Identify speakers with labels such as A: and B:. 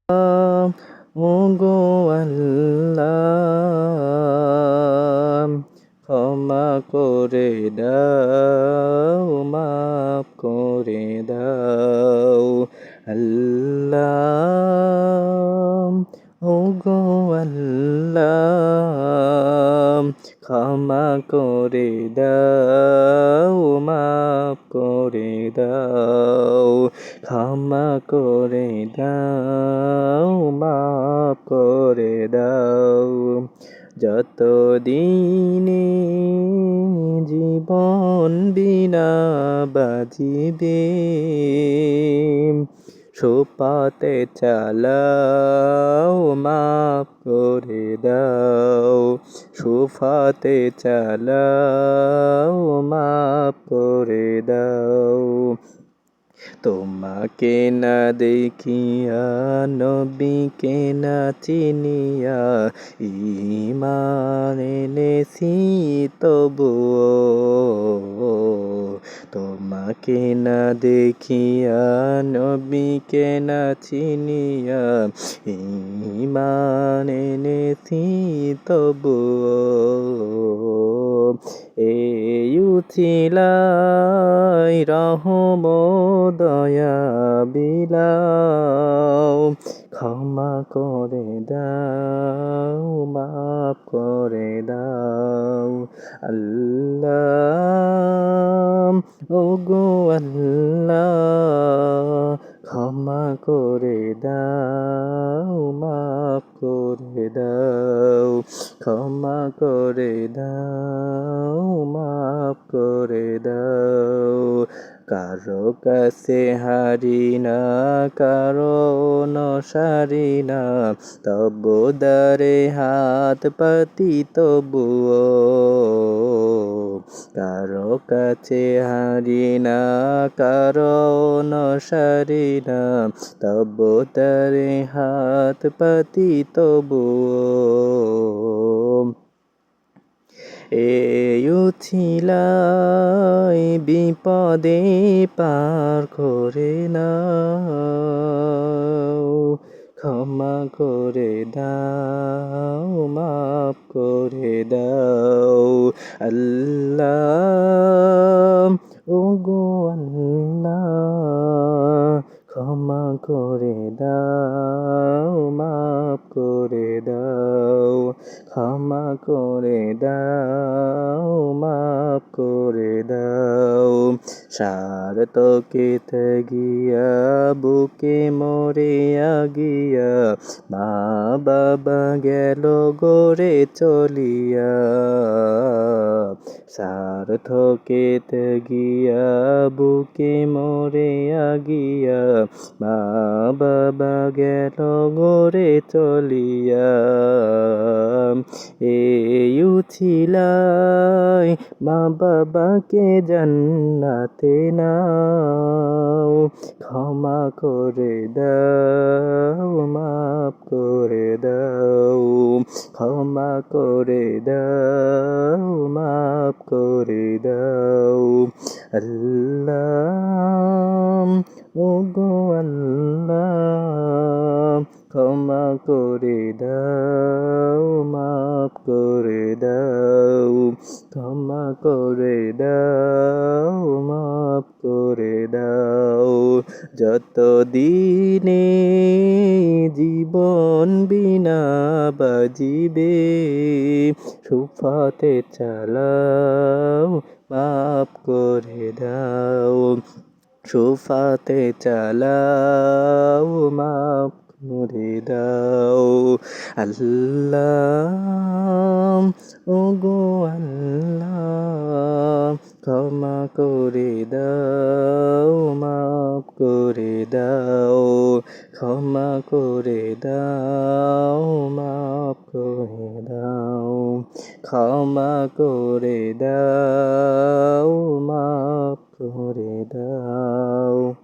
A: ওগো আল্লাহ ক্ষমা করে দাও মাফ করে দাও আল্লাহ ওগো আল্লাহ ক্ষমা করে দাও মাফ করে দাও ক্ষমা করে দাও মাফ করে দাও যত দিনে জীবন বিনা বাজিবে সোপাতে চালাও মাফ করে দাও সোফাতে চালাও মাফ করে দাও তোমাকে না দেখিয়া নবীকে না চিনিয়া ঈমান এনেছি তবুও তোমাকে না দেখিয়া নবীকে না চিনিয়া ঈমান এনেছি তবুও এই উছিলাই রহম দয়া বিলাও ক্ষমা করে দাও মাফ করে দাও আল্লাহ ওগো আল্লাহ ক্ষমা করে দাও মাফ করে দাও ক্ষমা করে দাও মাফ করে দাও কারো কাছে হারি না কারো নসারি না তবু দারে হাত পাতি তবুও কারো কাছে হারি না কারো নসারি না তবু দারে হাত পাতি তবুও এই উছিলাই বিপদে পার করে নাও ক্ষমা করে দাও মাফ করে দাও আল্লাহ ওগো আল্লাহ ক্ষমা করে দাও মাফ করে দাও ক্ষমা করে দাও মাফ করে দাও সারতকে গিয়া বুকে মরিয়া গিয়া মা বাবা গেল গোরে চলিয়া সারথকে গিয়া বুকে মরিয়া গিয়া মা বাবা গেল গোরে চলিয়া এই উছিলাই মা বাবাকে জান্নাতে নাও ক্ষমা করে দাও মাফ করে দাও ক্ষমা করে দাও মাফ করে দাও আল্লাহ ওগো আল্লাহ ক্ষমা করে দাও মাফ করে দাও ক্ষমা করে দাও মাফ করে দাও যত দিনে জীবন বিনা বাজিবে সুফাতে চালাও মাফ করে দাও সুফাতে চালাও মাফ করে দাও আল্লাহ ওগো আল্লাহ ক্ষমা করে দাও মাফ করে দাও ক্ষমা করে দাও মাফ করে দাও ক্ষমা করে দাও মাফ করে দাও